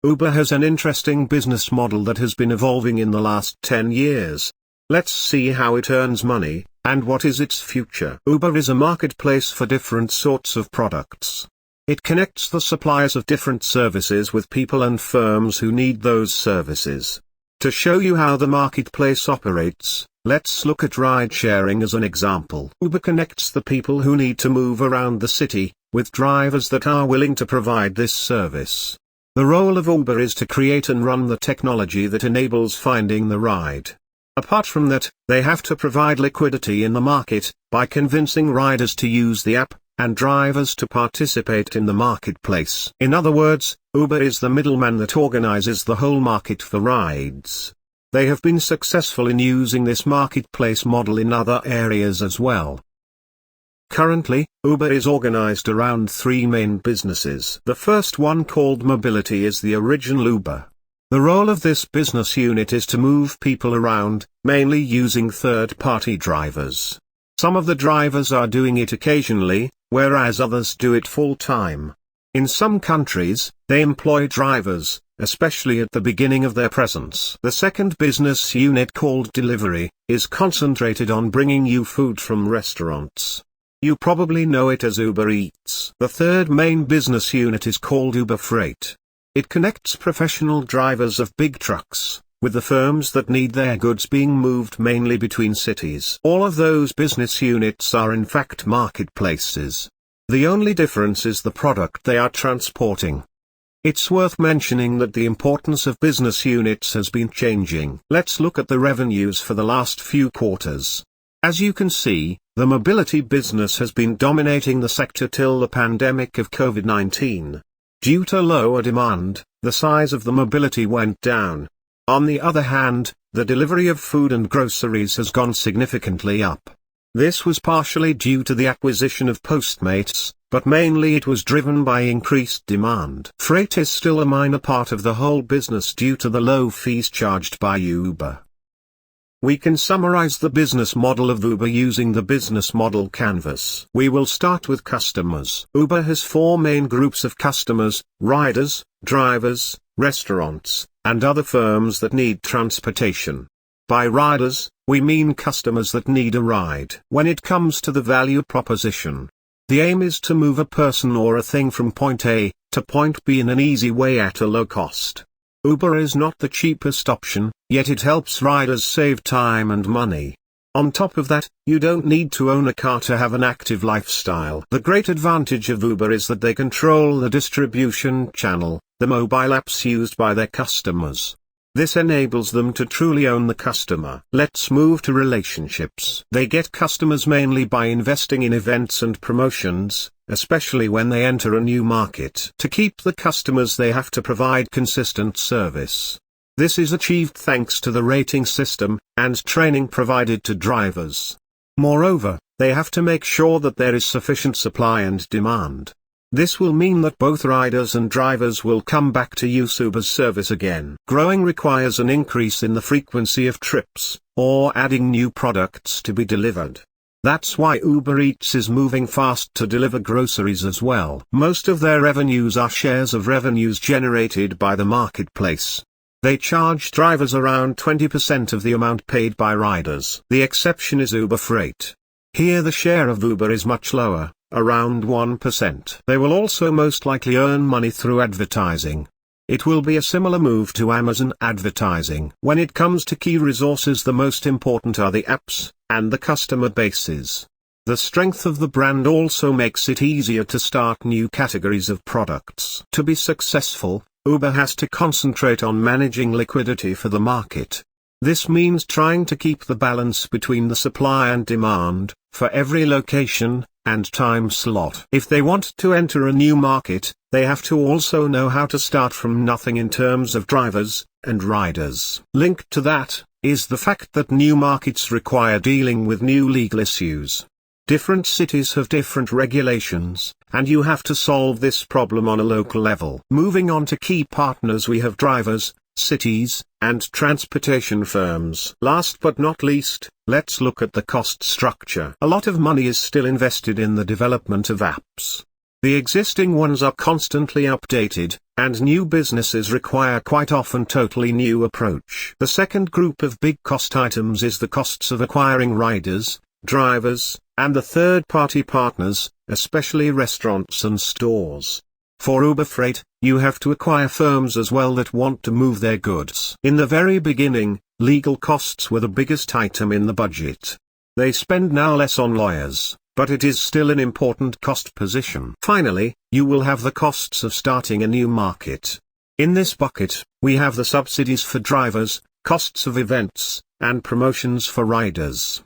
Uber has an interesting business model that has been evolving in the last 10 years. Let's see how it earns money, and what is its future. Uber is a marketplace for different sorts of products. It connects the suppliers of different services with people and firms who need those services. To show you how the marketplace operates, let's look at ride-sharing as an example. Uber connects the people who need to move around the city, with drivers that are willing to provide this service. The role of Uber is to create and run the technology that enables finding the ride. Apart from that, they have to provide liquidity in the market, by convincing riders to use the app, and drivers to participate in the marketplace. In other words, Uber is the middleman that organizes the whole market for rides. They have been successful in using this marketplace model in other areas as well. Currently, Uber is organized around 3 main businesses. The first one, called Mobility, is the original Uber. The role of this business unit is to move people around, mainly using third-party drivers. Some of the drivers are doing it occasionally, whereas others do it full-time. In some countries, they employ drivers, especially at the beginning of their presence. The second business unit, called Delivery, is concentrated on bringing you food from restaurants. You probably know it as Uber Eats. The third main business unit is called Uber Freight. It connects professional drivers of big trucks, with the firms that need their goods being moved mainly between cities. All of those business units are in fact marketplaces. The only difference is the product they are transporting. It's worth mentioning that the importance of business units has been changing. Let's look at the revenues for the last few quarters. As you can see, the mobility business has been dominating the sector till the pandemic of COVID-19. Due to lower demand, the size of the mobility went down. On the other hand, the delivery of food and groceries has gone significantly up. This was partially due to the acquisition of Postmates, but mainly it was driven by increased demand. Freight is still a minor part of the whole business due to the low fees charged by Uber. We can summarize the business model of Uber using the business model canvas. We will start with customers. Uber has 4 main groups of customers: riders, drivers, restaurants, and other firms that need transportation. By riders, we mean customers that need a ride. When it comes to the value proposition, the aim is to move a person or a thing from point A to point B in an easy way at a low cost. Uber is not the cheapest option, yet it helps riders save time and money. On top of that, you don't need to own a car to have an active lifestyle. The great advantage of Uber is that they control the distribution channel, the mobile apps used by their customers. This enables them to truly own the customer. Let's move to relationships. They get customers mainly by investing in events and promotions, especially when they enter a new market. To keep the customers, they have to provide consistent service. This is achieved thanks to the rating system and training provided to drivers. Moreover, they have to make sure that there is sufficient supply and demand. This will mean that both riders and drivers will come back to use Uber's service again. Growing requires an increase in the frequency of trips, or adding new products to be delivered. That's why Uber Eats is moving fast to deliver groceries as well. Most of their revenues are shares of revenues generated by the marketplace. They charge drivers around 20% of the amount paid by riders. The exception is Uber Freight. Here the share of Uber is much lower, around 1%. They will also most likely earn money through advertising. It will be a similar move to Amazon advertising. When it comes to key resources, the most important are the apps and the customer bases. The strength of the brand also makes it easier to start new categories of products. To be successful, Uber has to concentrate on managing liquidity for the market. This means trying to keep the balance between the supply and demand, for every location and time slot. If they want to enter a new market, they have to also know how to start from nothing in terms of drivers and riders. Linked to that is the fact that new markets require dealing with new legal issues. Different cities have different regulations, and you have to solve this problem on a local level. Moving on to key partners, we have drivers, cities, and transportation firms. Last but not least, let's look at the cost structure. A lot of money is still invested in the development of apps. The existing ones are constantly updated, and new businesses require quite often totally new approach. The second group of big cost items is the costs of acquiring riders, drivers, and the third-party partners, especially restaurants and stores. For Uber Freight, you have to acquire firms as well that want to move their goods. In the very beginning, legal costs were the biggest item in the budget. They spend now less on lawyers, but it is still an important cost position. Finally, you will have the costs of starting a new market. In this bucket, we have the subsidies for drivers, costs of events, and promotions for riders.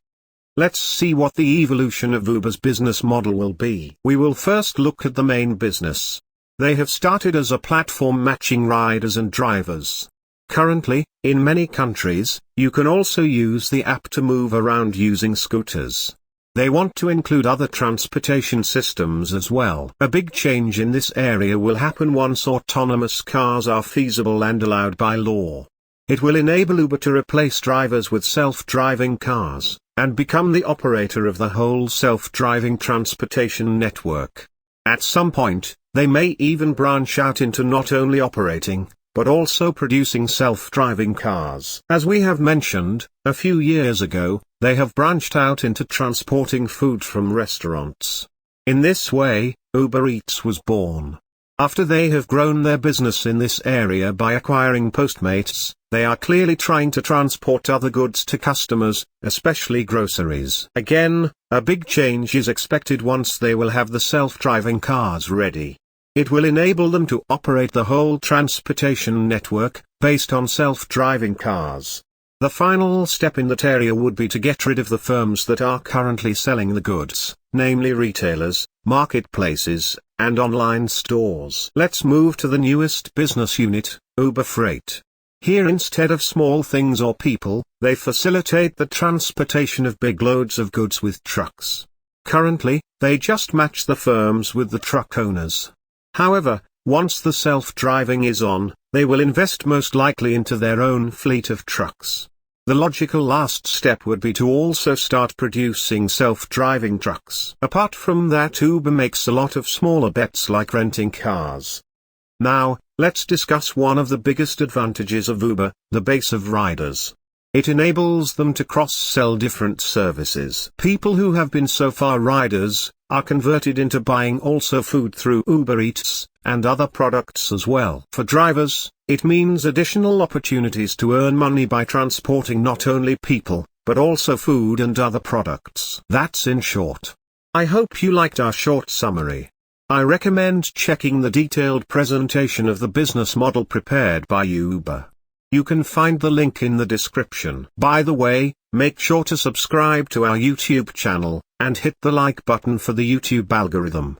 Let's see what the evolution of Uber's business model will be. We will first look at the main business. They have started as a platform matching riders and drivers. Currently, in many countries, you can also use the app to move around using scooters. They want to include other transportation systems as well. A big change in this area will happen once autonomous cars are feasible and allowed by law. It will enable Uber to replace drivers with self-driving cars, and become the operator of the whole self-driving transportation network. At some point, they may even branch out into not only operating, but also producing self-driving cars. As we have mentioned, a few years ago, they have branched out into transporting food from restaurants. In this way, Uber Eats was born. After they have grown their business in this area by acquiring Postmates, they are clearly trying to transport other goods to customers, especially groceries. Again, a big change is expected once they will have the self-driving cars ready. It will enable them to operate the whole transportation network, based on self-driving cars. The final step in that area would be to get rid of the firms that are currently selling the goods, namely retailers, marketplaces, and online stores. Let's move to the newest business unit, Uber Freight. Here, instead of small things or people, they facilitate the transportation of big loads of goods with trucks. Currently, they just match the firms with the truck owners. However, once the self-driving is on, they will invest most likely into their own fleet of trucks. The logical last step would be to also start producing self-driving trucks. Apart from that, Uber makes a lot of smaller bets like renting cars. Now, let's discuss one of the biggest advantages of Uber, the base of riders. It enables them to cross-sell different services. People who have been so far riders, are converted into buying also food through Uber Eats, and other products as well. For drivers, it means additional opportunities to earn money by transporting not only people, but also food and other products. That's in short. I hope you liked our short summary. I recommend checking the detailed presentation of the business model prepared by Uber. You can find the link in the description. By the way, make sure to subscribe to our YouTube channel, and hit the like button for the YouTube algorithm.